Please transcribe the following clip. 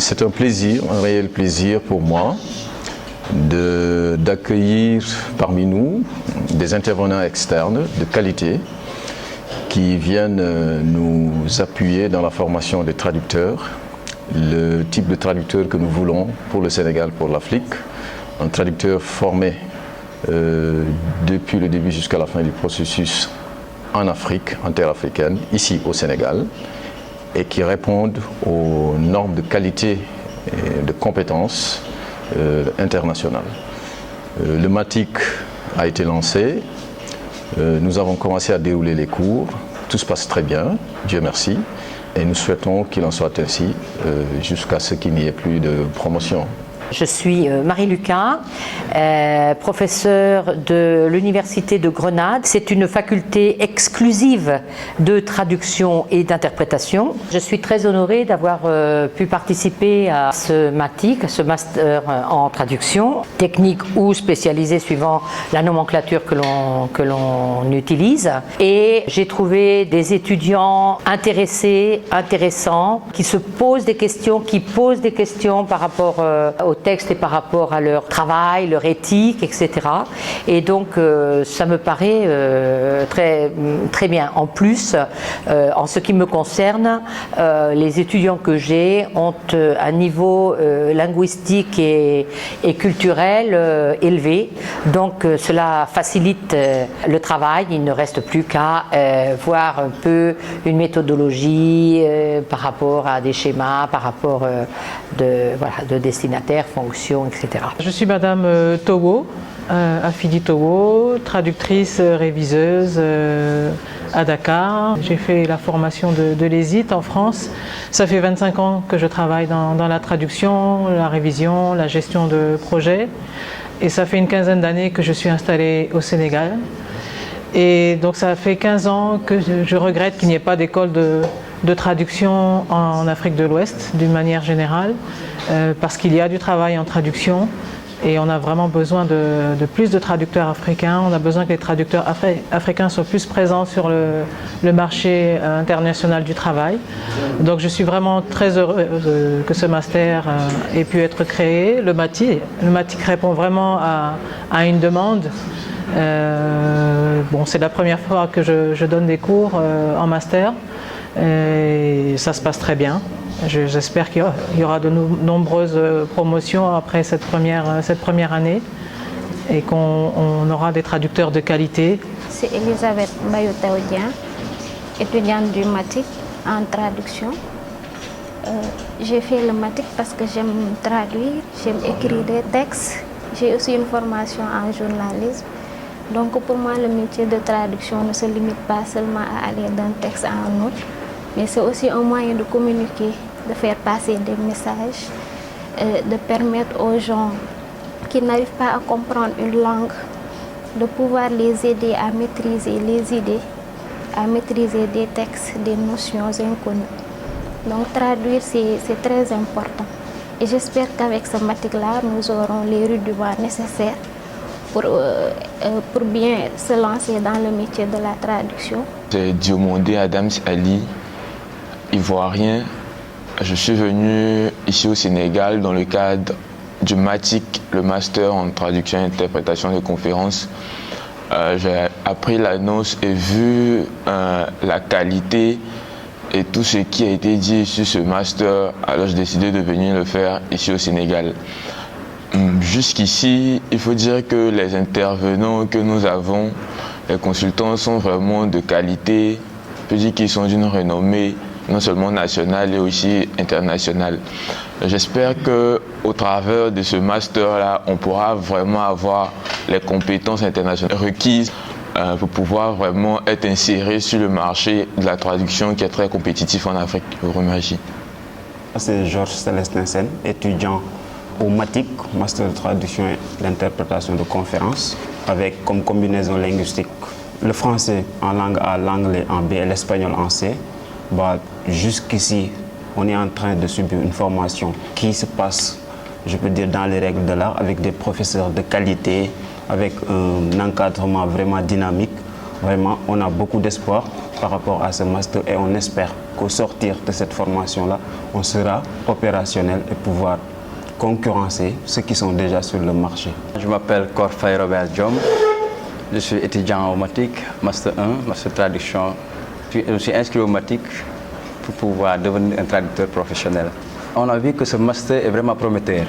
C'est un plaisir, un réel plaisir pour moi d'accueillir parmi nous des intervenants externes de qualité qui viennent nous appuyer dans la formation des traducteurs, le type de traducteur que nous voulons pour le Sénégal, pour l'Afrique, un traducteur formé depuis le début jusqu'à la fin du processus en Afrique, en terre africaine, ici au Sénégal, et qui répondent aux normes de qualité et de compétences internationales. Le MATIC a été lancé, nous avons commencé à dérouler les cours, tout se passe très bien, Dieu merci, et nous souhaitons qu'il en soit ainsi jusqu'à ce qu'il n'y ait plus de promotion. Je suis Marie Lucas, professeure de l'Université de Grenade. C'est une faculté exclusive de traduction et d'interprétation. Je suis très honorée d'avoir pu participer à ce MATIC, ce master en traduction, technique ou spécialisé suivant la nomenclature que l'on utilise. Et j'ai trouvé des étudiants intéressés, intéressants, qui se posent des questions, qui posent des questions par rapport au texte et par rapport à leur travail, leur éthique, etc. Et donc ça me paraît très bien. En plus, en ce qui me concerne, les étudiants que j'ai ont un niveau linguistique et culturel élevé. Donc cela facilite le travail. Il ne reste plus qu'à voir un peu une méthodologie par rapport à des schémas, par rapport de destinataires, fonctions, etc. Je suis Madame Togo, Afidi Togo, traductrice réviseuse à Dakar. J'ai fait la formation de l'ESIT en France. Ça fait 25 ans que je travaille dans la traduction, la révision, la gestion de projets. Et ça fait une quinzaine d'années que je suis installée au Sénégal. Et donc ça fait 15 ans que je regrette qu'il n'y ait pas d'école de traduction en Afrique de l'Ouest d'une manière générale, parce qu'il y a du travail en traduction et on a vraiment besoin de plus de traducteurs africains. On a besoin que les traducteurs africains soient plus présents sur le marché international du travail. Donc je suis vraiment très heureuse que ce master ait pu être créé. Le MATIC répond vraiment à une demande. C'est la première fois que je donne des cours en master et ça se passe très bien. J'espère qu'il y aura de nombreuses promotions après cette première année et qu'on aura des traducteurs de qualité. C'est Elisabeth Bayotaoudien, étudiante du MATIC en traduction. J'ai fait le MATIC parce que j'aime traduire, j'aime écrire des textes. J'ai aussi une formation en journalisme. Donc pour moi, le métier de traduction ne se limite pas seulement à aller d'un texte à un autre, mais c'est aussi un moyen de communiquer, de faire passer des messages, de permettre aux gens qui n'arrivent pas à comprendre une langue, de pouvoir les aider à maîtriser les idées, à maîtriser des textes, des notions inconnues. Donc traduire, c'est très important. Et j'espère qu'avec ce MATIC-là, nous aurons les rudiments nécessaires pour bien se lancer dans le métier de la traduction. C'est Diomondé Adams Ali, ivoirien. Je suis venu ici au Sénégal dans le cadre du MATIC, le Master en traduction et interprétation de conférences. J'ai appris l'annonce et vu la qualité et tout ce qui a été dit sur ce master, alors j'ai décidé de venir le faire ici au Sénégal. Jusqu'ici, il faut dire que les intervenants que nous avons, les consultants sont vraiment de qualité. Je peux dire qu'ils sont d'une renommée non seulement nationale et aussi internationale. J'espère qu'au travers de ce master-là, on pourra vraiment avoir les compétences internationales requises pour pouvoir vraiment être inséré sur le marché de la traduction qui est très compétitif en Afrique. Je vous remercie. C'est Georges Célestin Sen, étudiant au MATIC, Master de traduction et d'interprétation de conférences, avec comme combinaison linguistique le français en langue A, l'anglais en B et l'espagnol en C. Jusqu'ici, on est en train de subir une formation qui se passe, je peux dire, dans les règles de l'art, avec des professeurs de qualité, avec un encadrement vraiment dynamique. Vraiment, on a beaucoup d'espoir par rapport à ce master et on espère qu'au sortir de cette formation-là, on sera opérationnel et pouvoir concurrencer ceux qui sont déjà sur le marché. Je m'appelle Korfay Robert Diom, je suis étudiant au MATIC, Master 1, Master Traduction. Je suis inscrit au MATIC pour pouvoir devenir un traducteur professionnel. On a vu que ce master est vraiment prometteur.